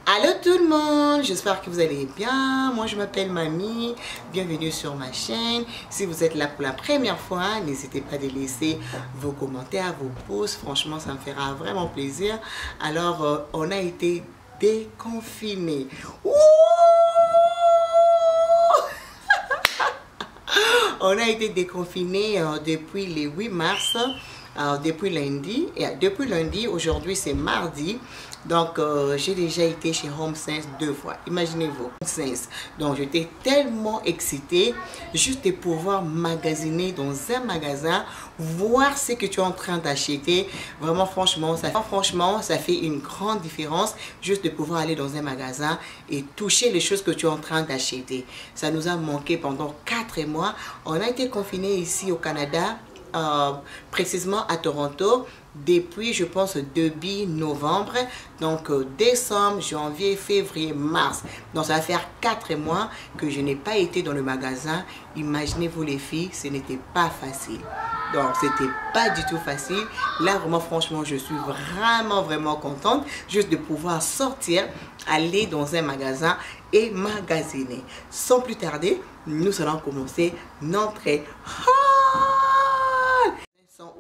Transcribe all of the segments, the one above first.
Allô tout le monde, j'espère que vous allez bien. Moi je m'appelle Mamie, bienvenue sur ma chaîne. Si vous êtes là pour la première fois, n'hésitez pas à laisser vos commentaires, vos pouces. Franchement, ça me fera vraiment plaisir. Alors, on a été déconfinés. On a été déconfinés depuis le 8 mars, depuis lundi. Et depuis lundi, aujourd'hui c'est mardi. Donc j'ai déjà été chez HomeSense 2 fois. Imaginez-vous, HomeSense. Donc j'étais tellement excitée juste de pouvoir magasiner dans un magasin, voir ce que tu es en train d'acheter. Vraiment franchement, ça fait une grande différence juste de pouvoir aller dans un magasin et toucher les choses que tu es en train d'acheter. Ça nous a manqué pendant 4 mois. On a été confinés ici au Canada, précisément à Toronto, depuis je pense début novembre. Donc décembre, janvier, février, mars, donc ça va faire 4 mois que je n'ai pas été dans le magasin. Imaginez-vous les filles, ce n'était pas facile. Donc c'était pas du tout facile. Là vraiment franchement je suis vraiment contente juste de pouvoir sortir, aller dans un magasin et magasiner. Sans plus tarder, nous allons commencer notre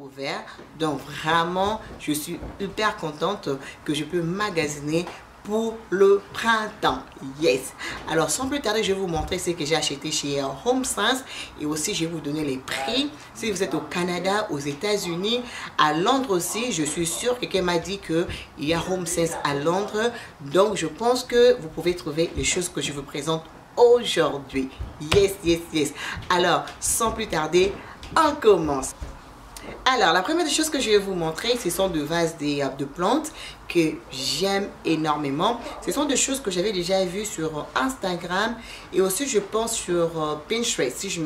ouvert. Donc vraiment je suis hyper contente que je peux magasiner pour le printemps. Yes. Alors sans plus tarder, je vais vous montrer ce que j'ai acheté chez HomeSense et aussi je vais vous donner les prix. Si vous êtes au Canada, aux États-Unis, à Londres aussi, je suis sûre que quelqu'un m'a dit que il y a HomeSense à Londres. Donc je pense que vous pouvez trouver les choses que je vous présente aujourd'hui. Yes. Alors sans plus tarder, on commence. Alors, la première des choses que je vais vous montrer, ce sont des vases de plantes que j'aime énormément. Ce sont des choses que j'avais déjà vues sur Instagram et aussi je pense sur Pinterest, si je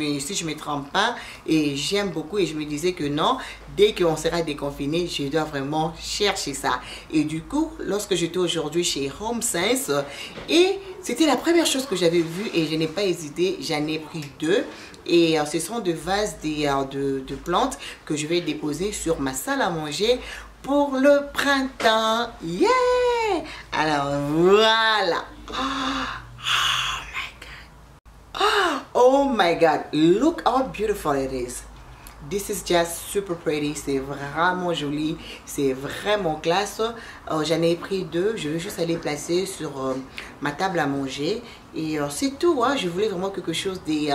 me trompe pas. Et j'aime beaucoup et je me disais que non, dès qu'on sera déconfiné, je dois vraiment chercher ça. Et du coup, lorsque j'étais aujourd'hui chez HomeSense, et c'était la première chose que j'avais vue et je n'ai pas hésité, j'en ai pris 2. Et ce sont des vases de plantes que je vais déposer sur ma salle à manger pour le printemps. Yeah! Alors voilà. Oh my God. Look how beautiful it is. This is just super pretty. C'est vraiment joli. C'est vraiment classe. J'en ai pris 2. Je vais juste aller placer sur ma table à manger. Et c'est tout. Hein. Je voulais vraiment quelque chose de,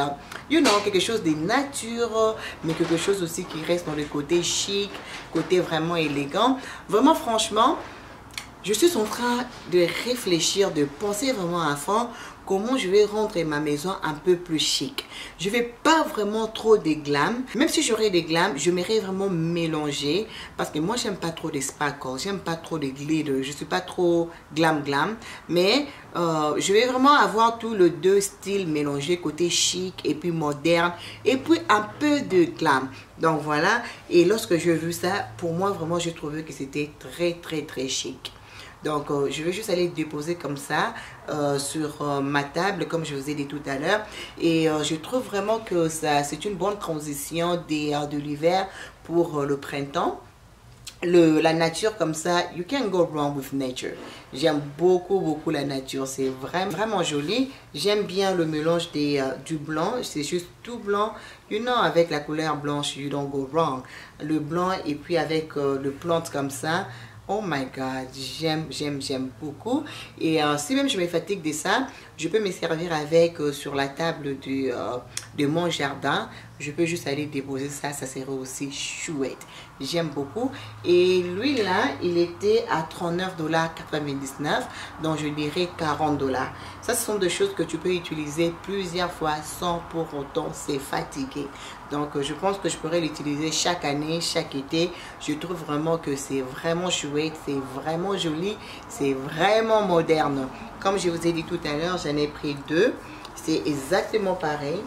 quelque chose de nature, mais quelque chose aussi qui reste dans le côté chic, côté vraiment élégant. Vraiment, franchement, je suis en train de réfléchir, de penser vraiment à fond comment je vais rendre ma maison un peu plus chic. Je ne vais pas vraiment trop de glam. Même si j'aurais des glam, je m'aimerais vraiment mélanger. Parce que moi, j'aime pas trop des sparkles. J'aime pas trop des glitter. Je suis pas trop glam. Mais je vais vraiment avoir tout le 2 styles mélangés. Côté chic et puis moderne. Et puis un peu de glam. Donc voilà. Et lorsque j'ai vu ça, pour moi, vraiment, j'ai trouvé que c'était très chic. Donc, je vais juste aller déposer comme ça sur ma table, comme je vous ai dit tout à l'heure. Et je trouve vraiment que c'est une bonne transition de l'hiver pour le printemps. La nature comme ça, you can't go wrong with nature. J'aime beaucoup la nature, c'est vraiment joli. J'aime bien le mélange du blanc, c'est juste tout blanc. Avec la couleur blanche, you don't go wrong. Le blanc et puis avec le plante comme ça. Oh my God, j'aime beaucoup. Et si même je me fatigue de ça, je peux me servir avec sur la table de mon jardin. Je peux juste aller déposer ça, ça serait aussi chouette. J'aime beaucoup. Et lui là, il était à 39,99 $. Donc je dirais 40 $. Ça, ce sont des choses que tu peux utiliser plusieurs fois sans pour autant se fatiguer. Donc je pense que je pourrais l'utiliser chaque année, chaque été. Je trouve vraiment que c'est vraiment chouette, c'est vraiment joli, c'est vraiment moderne. Comme je vous ai dit tout à l'heure, j'en ai pris 2. C'est exactement pareil.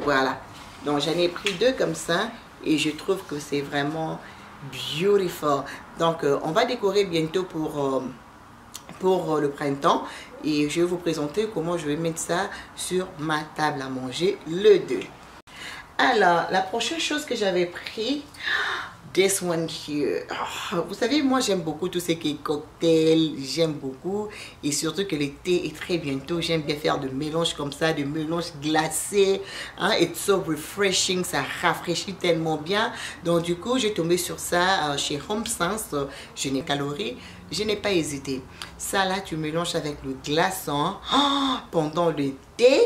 Voilà. Donc j'en ai pris 2 comme ça et je trouve que c'est vraiment beautiful. Donc on va décorer bientôt pour le printemps et je vais vous présenter comment je vais mettre ça sur ma table à manger le 2. Alors, la prochaine chose que j'avais pris, this one here. Oh, vous savez, moi j'aime beaucoup tout ce qui est cocktail, j'aime beaucoup. Et surtout que l'été est très bientôt, j'aime bien faire de mélanges comme ça, de mélanges glacés. Hein, it's so refreshing, ça rafraîchit tellement bien. Donc du coup, j'ai tombé sur ça chez Home Sense. Je n'ai calories, je n'ai pas hésité. Ça là, tu mélanges avec le glaçon pendant l'été.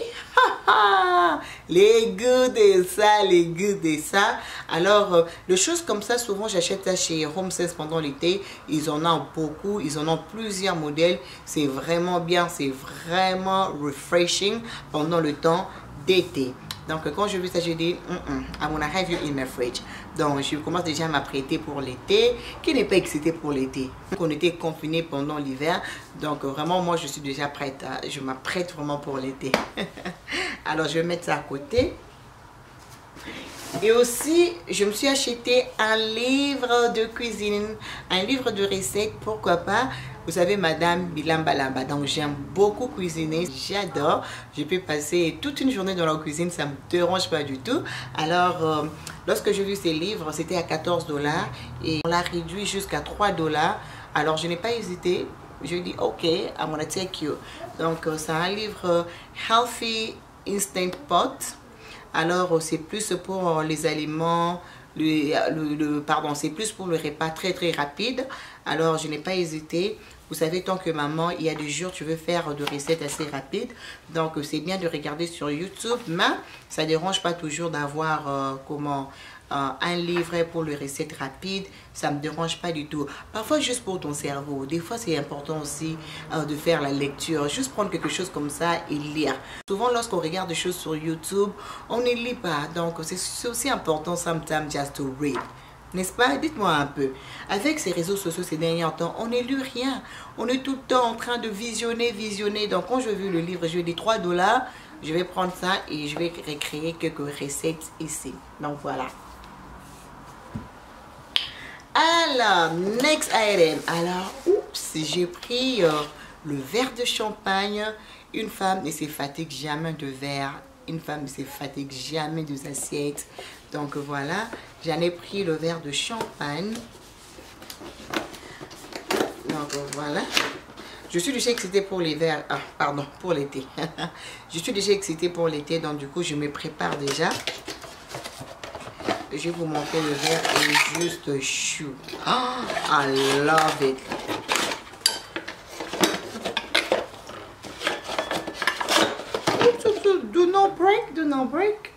Les goûts de ça, les goûts de ça. Alors, les choses comme ça, souvent j'achète ça chez Home Sense pendant l'été. Ils en ont beaucoup, ils en ont plusieurs modèles. C'est vraiment bien, c'est vraiment refreshing pendant le temps d'été. Donc, quand je vis ça, je dis, I'm gonna have you in my fridge. Donc, je commence déjà à m'apprêter pour l'été. Qui n'est pas excité pour l'été? On était confinés pendant l'hiver. Donc, vraiment, moi, je suis déjà prête. Je m'apprête vraiment pour l'été. Alors, je vais mettre ça à côté. Et aussi, je me suis acheté un livre de cuisine, un livre de recettes, pourquoi pas. Vous savez, Madame Bilambalamba, donc j'aime beaucoup cuisiner, j'adore. Je peux passer toute une journée dans la cuisine, ça ne me dérange pas du tout. Alors, lorsque j'ai vu ces livres, c'était à 14 $ et on l'a réduit jusqu'à 3 $. Alors, je n'ai pas hésité. Je dis, ok, I'm gonna take you. Donc, c'est un livre Healthy Instant Pot. Alors, c'est plus pour les aliments, pardon, c'est plus pour le repas très très rapide. Alors, je n'ai pas hésité. Vous savez, tant que maman, il y a des jours, tu veux faire de recettes assez rapides. Donc, c'est bien de regarder sur YouTube. Mais ça ne dérange pas toujours d'avoir un livret pour les recettes rapides. Ça ne me dérange pas du tout. Parfois, juste pour ton cerveau. Des fois, c'est important aussi de faire la lecture. Juste prendre quelque chose comme ça et lire. Souvent, lorsqu'on regarde des choses sur YouTube, on ne lit pas. Donc, c'est aussi important, sometimes, just to read. N'est-ce pas? Dites-moi un peu. Avec ces réseaux sociaux ces derniers temps, on ne lit rien. On est tout le temps en train de visionner. Donc, quand je vu le livre, je lui ai dit 3 $. Je vais prendre ça et je vais recréer quelques recettes ici. Donc, voilà. Alors, next item. Alors, oups, j'ai pris le verre de champagne. Une femme ne se fatigue jamais de verre. Une femme ne se fatigue jamais des assiettes. Donc voilà, j'en ai pris le verre de champagne. Donc voilà. Je suis déjà excitée pour les verres. Ah, pardon, pour l'été. Je suis déjà excitée pour l'été. Donc du coup, je me prépare déjà. Je vais vous montrer le verre. Il est juste chou. Oh, I love it. Do not break, do not break.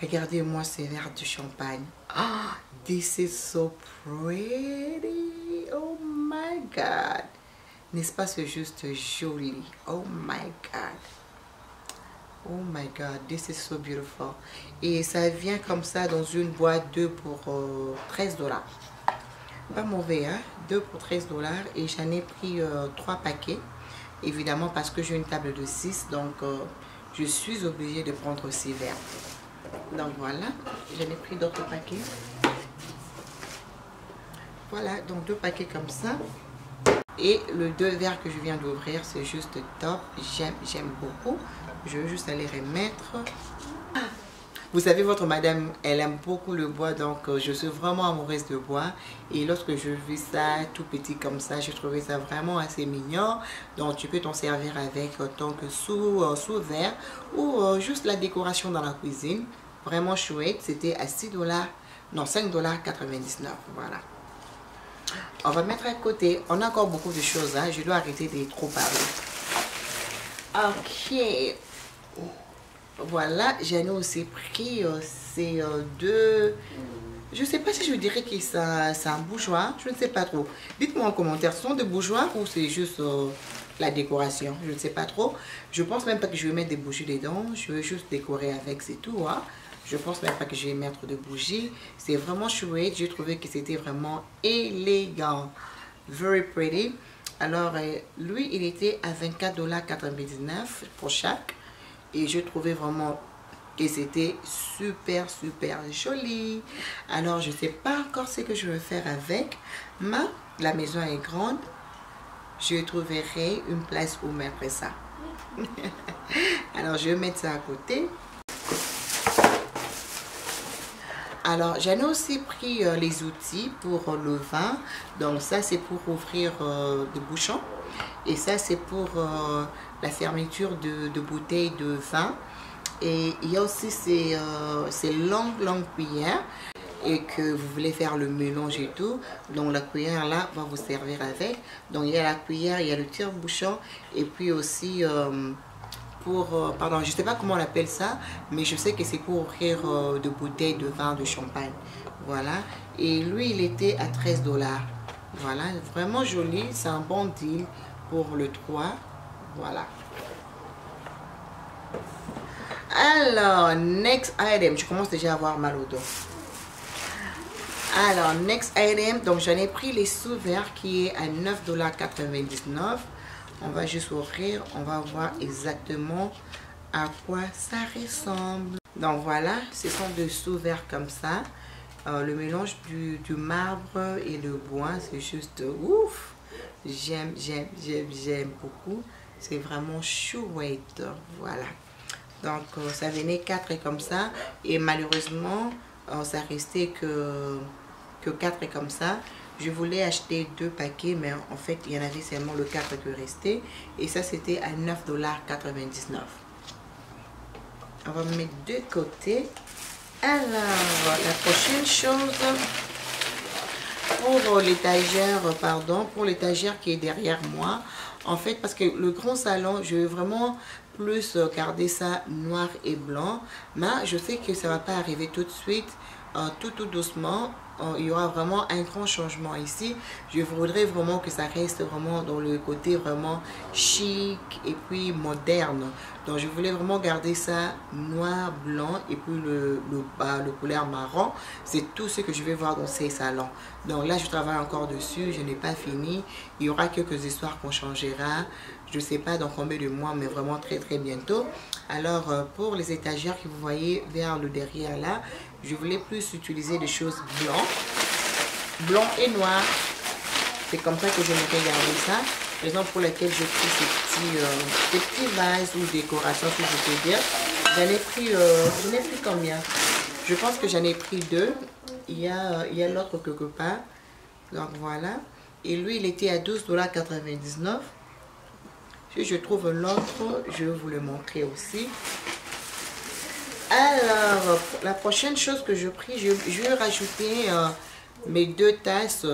Regardez-moi ces verres de champagne. Oh, this is so pretty. Oh my God. N'est-ce pas, c'est juste joli. Oh my God. Oh my God, this is so beautiful. Et ça vient comme ça dans une boîte 2 pour 13 $. Pas mauvais, hein? 2 pour 13 $. Et j'en ai pris 3 paquets. Évidemment parce que j'ai une table de 6. Donc je suis obligée de prendre 6 verres. Donc voilà, j'en ai pris d'autres paquets. Voilà, donc 2 paquets comme ça. Et le 2 verres que je viens d'ouvrir, c'est juste top. J'aime beaucoup. Je vais juste aller remettre. Vous savez, votre madame, elle aime beaucoup le bois. Donc, je suis vraiment amoureuse de bois. Et lorsque je vis ça tout petit comme ça, j'ai trouvé ça vraiment assez mignon. Donc, tu peux t'en servir avec tant que sous verre ou juste la décoration dans la cuisine. Vraiment chouette. C'était à 6 $. Non, 5,99 $. Voilà. On va mettre à côté. On a encore beaucoup de choses. Hein. Je dois arrêter de trop parler. Ok. Voilà. J'en ai aussi pris ces deux. Je ne sais pas si je dirais que c'est un bougeoir. Je ne sais pas trop. Dites-moi en commentaire. Ce sont des bougeoirs ou c'est juste la décoration? Je ne sais pas trop. Je pense même pas que je vais mettre des bougies dedans. Je vais juste décorer avec. C'est tout. Hein. Je pense même pas que je vais mettre de bougies. C'est vraiment chouette. J'ai trouvé que c'était vraiment élégant. Very pretty. Alors, lui, il était à 24,99 $ pour chaque. Et je trouvais vraiment que c'était super joli. Alors, je ne sais pas encore ce que je vais faire avec. Mais la maison est grande. Je trouverai une place où mettre ça. Alors, je vais mettre ça à côté. Alors, j'en ai aussi pris les outils pour le vin. Donc, ça, c'est pour ouvrir des bouchons. Et ça, c'est pour la fermeture de bouteilles de vin. Et il y a aussi ces longues cuillères. Et que vous voulez faire le mélange et tout. Donc, la cuillère là va vous servir avec. Donc, il y a la cuillère, il y a le tire-bouchon. Et puis aussi... pardon, je sais pas comment on appelle ça, mais je sais que c'est pour ouvrir de bouteilles de vin de champagne. Voilà. Et lui, il était à 13 $. Voilà, vraiment joli. C'est un bon deal pour le 3. Voilà. Alors, next item. Je commence déjà à avoir mal au dos. Alors, next item. Donc, j'en ai pris les sous-verts qui est à 9,99 $. On va juste ouvrir, on va voir exactement à quoi ça ressemble. Donc voilà, ce sont des sous-verts comme ça. Le mélange du marbre et le bois, c'est juste ouf. J'aime beaucoup. C'est vraiment chouette. Voilà. Donc ça venait 4 comme ça. Et malheureusement, ça restait que 4 comme ça. Je voulais acheter 2 paquets, mais en fait, il y en avait seulement le 4 qui restait. Et ça, c'était à 9,99 $. On va mettre de côté. Alors, la prochaine chose, pour l'étagère, pour l'étagère qui est derrière moi. En fait, parce que le grand salon, je veux vraiment plus garder ça noir et blanc. Mais je sais que ça ne va pas arriver tout de suite, tout doucement. Il y aura vraiment un grand changement ici. Je voudrais vraiment que ça reste vraiment dans le côté vraiment chic et puis moderne. Donc je voulais vraiment garder ça noir, blanc et puis le couleur marron. C'est tout ce que je vais voir dans ces salons. Donc là je travaille encore dessus, je n'ai pas fini. Il y aura quelques histoires qu'on changera. Je ne sais pas dans combien de mois, mais vraiment très bientôt. Alors pour les étagères que vous voyez vers le derrière là, je voulais plus utiliser des choses blanc et noir. C'est comme ça que je vais garder ça. Raison pour laquelle j'ai pris ces petits vases ou décorations, si je peux dire. J'en ai pris combien? Je pense que j'en ai pris 2. Il y a l'autre quelque part. Donc voilà. Et lui, il était à 12,99 $. Si je trouve l'autre, je vais vous le montrer aussi. Alors, la prochaine chose que je pris, je vais rajouter mes 2 tasses.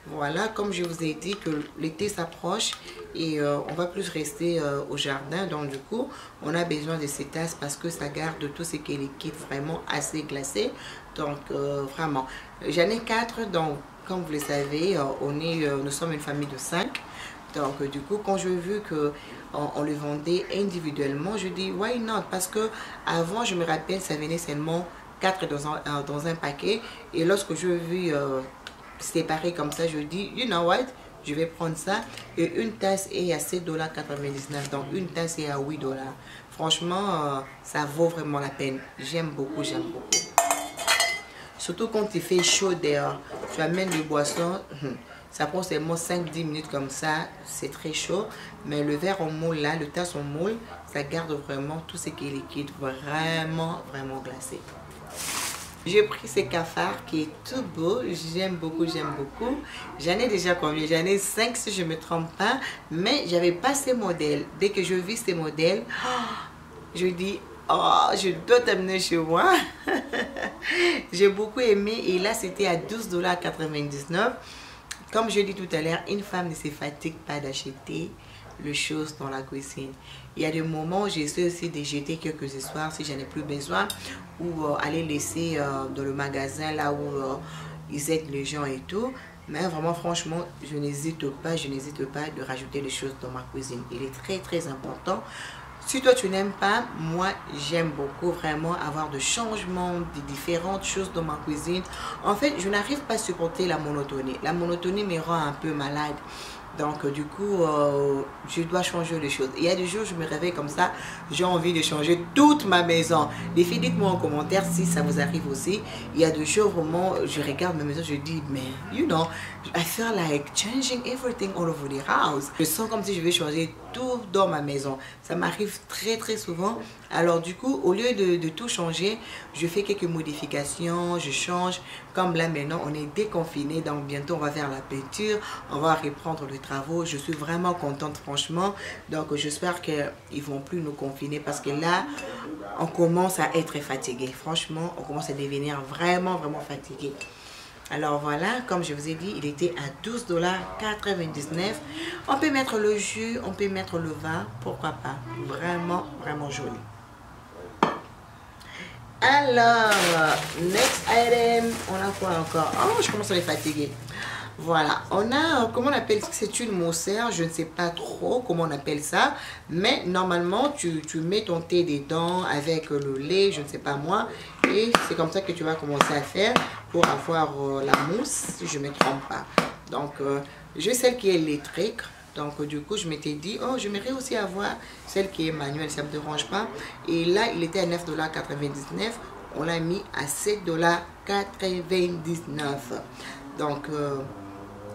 Voilà, comme je vous ai dit que l'été s'approche et on va plus rester au jardin. Donc du coup, on a besoin de ces tasses parce que ça garde tout ce qui est liquide vraiment assez glacé. Donc vraiment, j'en ai 4. Donc comme vous le savez, nous sommes une famille de 5. Donc du coup, quand j'ai vu que on le vendait individuellement, je dis why not, parce que avant je me rappelle ça venait seulement 4 dans un paquet, et lorsque je vis séparé comme ça, je dis you know what, je vais prendre ça. Et une tasse est à 7,99 $, donc une tasse est à 8 $. Franchement ça vaut vraiment la peine. J'aime beaucoup. Surtout quand il fait chaud dehors, tu amènes des boissons. Ça prend seulement 5-10 minutes comme ça, c'est très chaud. Mais le verre en moule là, le tasse en moule, ça garde vraiment tout ce qui est liquide, vraiment glacé. J'ai pris ce cafard qui est tout beau, j'aime beaucoup. J'en ai déjà combien? J'en ai 5 si je ne me trompe pas, mais j'avais pas ces modèles. Dès que je vis ces modèles, je dis oh, je dois t'amener chez moi. J'ai beaucoup aimé et là c'était à 12,99 $. Comme je dis tout à l'heure, une femme ne se fatigue pas d'acheter les choses dans la cuisine. Il y a des moments où j'essaie aussi de jeter quelques histoires si j'en ai plus besoin, ou aller laisser dans le magasin là où ils aident les gens et tout. Mais vraiment, franchement, je n'hésite pas de rajouter des choses dans ma cuisine. Il est très important. Si toi tu n'aimes pas, moi j'aime beaucoup vraiment avoir de changements, de différentes choses dans ma cuisine. En fait, je n'arrive pas à supporter la monotonie. La monotonie me rend un peu malade. Donc du coup, je dois changer les choses. Il y a des jours, je me réveille comme ça, j'ai envie de changer toute ma maison. Les filles, dites-moi en commentaire si ça vous arrive aussi. Il y a des jours vraiment, je regarde ma maison, je dis, mais you know, I feel like changing everything all over the house. Je sens comme si je vais changer tout dans ma maison. Ça m'arrive très souvent. Alors du coup, au lieu de tout changer, je fais quelques modifications, je change. Comme là maintenant, on est déconfiné, donc bientôt on va faire la peinture, on va reprendre les travaux. Je suis vraiment contente franchement. Donc j'espère qu'ils ne vont plus nous confiner parce que là, on commence à être fatigué. Franchement, on commence à devenir vraiment fatigué. Alors voilà, comme je vous ai dit, il était à 12,99 $. On peut mettre le jus, on peut mettre le vin, pourquoi pas. Vraiment joli. Alors, next item, on a quoi encore? Oh, je commence à les fatiguer. Voilà, on a, comment on appelle ça? C'est une moussère, je ne sais pas trop comment on appelle ça. Mais normalement, tu mets ton thé dedans avec le lait, je ne sais pas moi. Et c'est comme ça que tu vas commencer à faire pour avoir la mousse, si je ne me trompe pas. Donc, j'ai celle qui est électrique. Donc, du coup, je m'étais dit, oh, j'aimerais aussi avoir celle qui est manuelle, ça ne me dérange pas. Et là, il était à 9,99 $. On l'a mis à 7,99 $. Donc,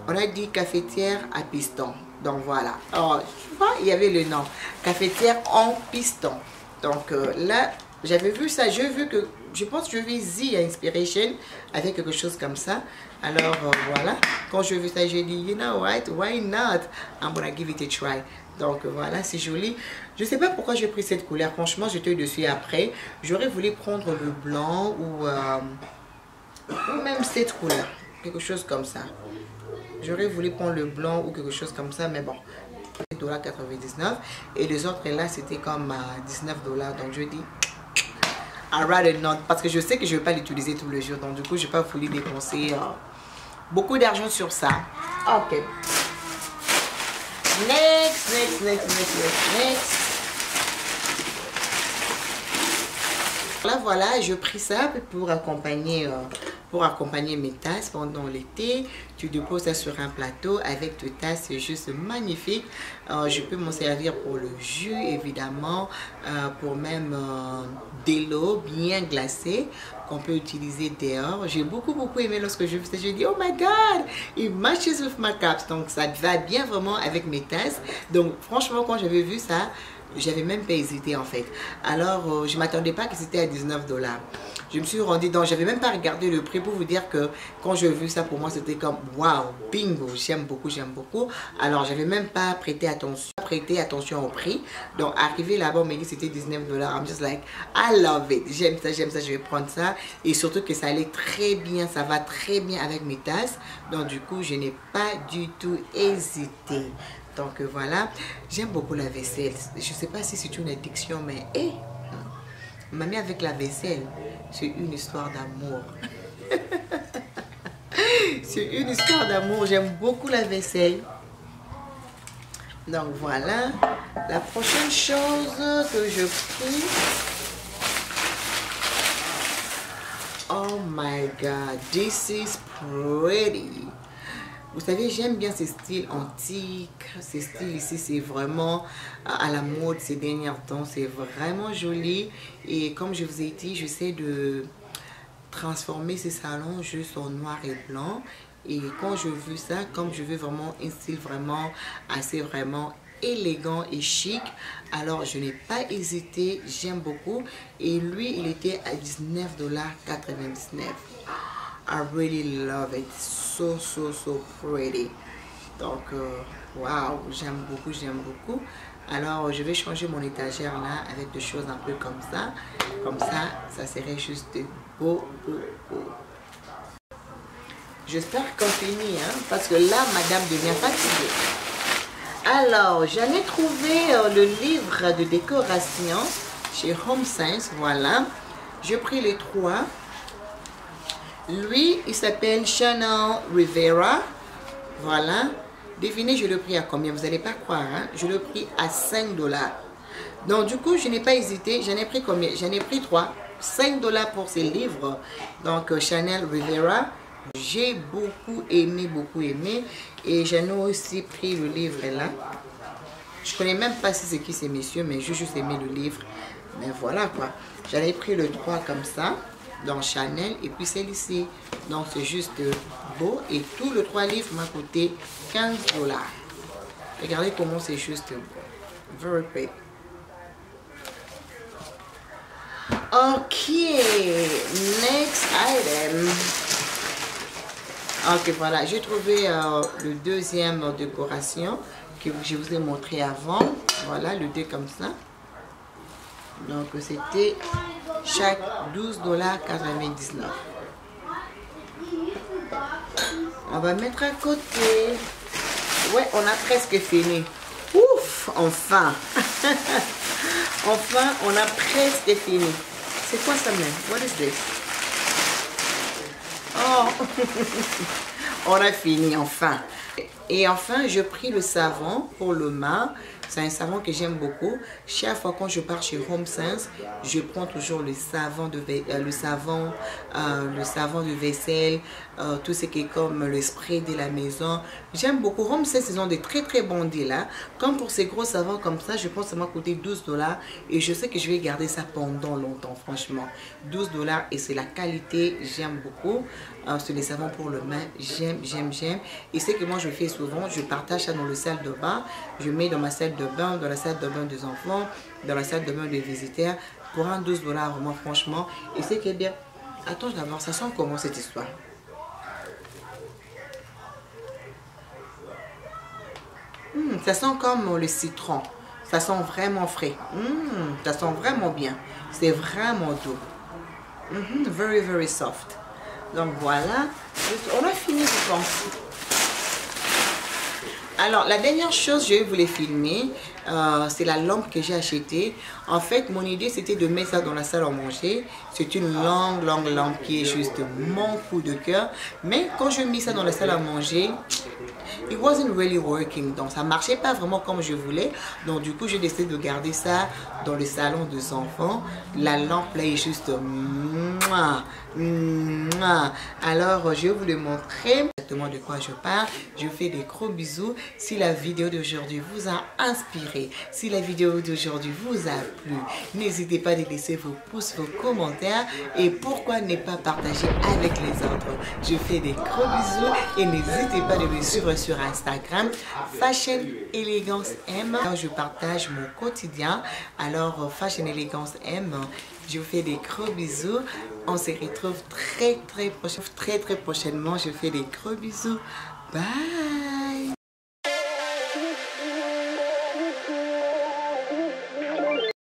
on a dit cafetière à piston. Donc, voilà. Alors, tu vois, il y avait le nom. Cafetière en piston. Donc, là, j'avais vu ça. J'ai vu que, je pense que je vais The Inspiration avec quelque chose comme ça. Alors, voilà. Quand je vu ça, j'ai dit, you know what, why not? I'm gonna give it a try. Donc, voilà, c'est joli. Je ne sais pas pourquoi j'ai pris cette couleur. Franchement, j'étais dessus après. J'aurais voulu prendre le blanc ou même cette couleur. Quelque chose comme ça. J'aurais voulu prendre le blanc ou quelque chose comme ça, mais bon. 7,99 $. Et les autres là, c'était comme 19 $. Donc, je dis, I rather not. Parce que je sais que je ne vais pas l'utiliser tous les jours. Donc, du coup, je n'ai pas voulu dépenser beaucoup d'argent sur ça. Ok. Next. Là, voilà, je pris ça pour accompagner mes tasses pendant l'été. Tu déposes ça sur un plateau avec tes tasses, c'est juste magnifique. Je peux m'en servir pour le jus, évidemment, pour même de l'eau bien glacée qu'on peut utiliser dehors. J'ai beaucoup aimé lorsque je fais ça. J'ai dit, oh my god, it matches with my cups. Donc, ça va bien vraiment avec mes tasses. Donc, franchement, quand j'avais vu ça, j'avais même pas hésité en fait. Alors, je m'attendais pas que c'était à 19 $. Je me suis rendue dans, j'avais même pas regardé le prix pour vous dire que quand j'ai vu ça, pour moi c'était comme waouh, bingo, j'aime beaucoup. Alors, j'avais même pas prêté attention au prix. Donc, arrivé là-bas, on m'a dit c'était 19 $. I'm just like, I love it. J'aime ça, je vais prendre ça. Et surtout que ça allait très bien, ça va très bien avec mes tasses. Donc, du coup, je n'ai pas du tout hésité. Donc voilà, j'aime beaucoup la vaisselle. Je ne sais pas si c'est une addiction, mais hey, mamie avec la vaisselle, c'est une histoire d'amour. C'est une histoire d'amour. J'aime beaucoup la vaisselle. Donc voilà, la prochaine chose que je prie. Oh my God, this is pretty. Vous savez, j'aime bien ces styles antiques. Ces styles ici, c'est vraiment à la mode ces derniers temps. C'est vraiment joli. Et comme je vous ai dit, j'essaie de transformer ces salons juste en noir et blanc. Et quand je veux ça, comme je veux vraiment un style vraiment assez élégant et chic, alors je n'ai pas hésité. J'aime beaucoup. Et lui, il était à 19,99 $. I really love it. So pretty. Donc, wow, j'aime beaucoup. Alors, je vais changer mon étagère là avec des choses un peu comme ça. Comme ça, ça serait juste beau. J'espère qu'on finit, hein, parce que là, madame devient fatiguée. Alors, j'allais trouver le livre de décoration chez Home Sense. Voilà. J'ai pris les 3. Lui, il s'appelle Chanel Rivera. Voilà. Devinez, je l'ai pris à combien? Vous n'allez pas croire, hein? Je l'ai pris à 5 $. Donc, du coup, je n'ai pas hésité. J'en ai pris combien? J'en ai pris 3. 5 $ pour ces livres. Donc, Chanel Rivera. J'ai beaucoup aimé. Et j'en ai aussi pris le livre là. Je ne connais même pas si c'est qui ces messieurs, mais j'ai juste aimé le livre. Mais voilà quoi. J'en ai pris le 3 comme ça. Dans Chanel et puis celle-ci. Donc c'est juste beau. Et tout le 3 livres m'a coûté 15 $. Regardez comment c'est juste beau. Very pretty. Ok, next item. Ok, voilà, j'ai trouvé le deuxième décoration que je vous ai montré avant. Voilà, le dé comme ça. Donc, c'était chaque $12,99. On va mettre à côté. Ouais, on a presque fini. Ouf, enfin. Enfin, on a presque fini. C'est quoi ça même? What is this? Oh, on a fini enfin. Et enfin, je pris le savon pour le main. C'est un savon que j'aime beaucoup. Chaque fois quand je pars chez Home Sense, je prends toujours le savon de vaisselle, tout ce qui est comme le spray de la maison. J'aime beaucoup. Home Sense, ils ont des très très bons deals là. Comme pour ces gros savons comme ça, je pense que ça m'a coûté $12 et je sais que je vais garder ça pendant longtemps, franchement. $12 et c'est la qualité, j'aime beaucoup. C'est les savons pour le main, j'aime. Et c'est que moi je fais souvent, je partage ça dans le salle de bain, je mets dans ma salle de bain, dans la salle de bain des enfants, dans la salle de bain des visiteurs, pour un $12 vraiment franchement. Et c'est que bien, attends d'abord, ça sent comment cette histoire? Ça sent comme le citron, ça sent vraiment frais, ça sent vraiment bien, c'est vraiment doux, very very soft. Donc voilà, on a fini je pense. Alors la dernière chose, je vais vous les filmer, c'est la lampe que j'ai achetée. En fait mon idée c'était de mettre ça dans la salle à manger. C'est une longue lampe qui est juste mon coup de cœur. Mais quand je mets ça dans la salle à manger, it wasn't really working, donc ça marchait pas vraiment comme je voulais. Donc du coup j'ai décidé de garder ça dans le salon des enfants. La lampe là est juste alors je vais vous le montrer exactement de quoi je parle. Je vous fais des gros bisous. Si la vidéo d'aujourd'hui vous a inspiré, si la vidéo d'aujourd'hui vous a plu, n'hésitez pas à laisser vos pouces, vos commentaires et pourquoi ne pas partager avec les autres. Je fais des gros bisous et n'hésitez pas de me suivre sur Instagram Fashion Elegance M. Je partage mon quotidien. Alors Fashion Elegance M, je vous fais des gros bisous. On se retrouve très prochainement. Je vous fais des gros bisous. Bye.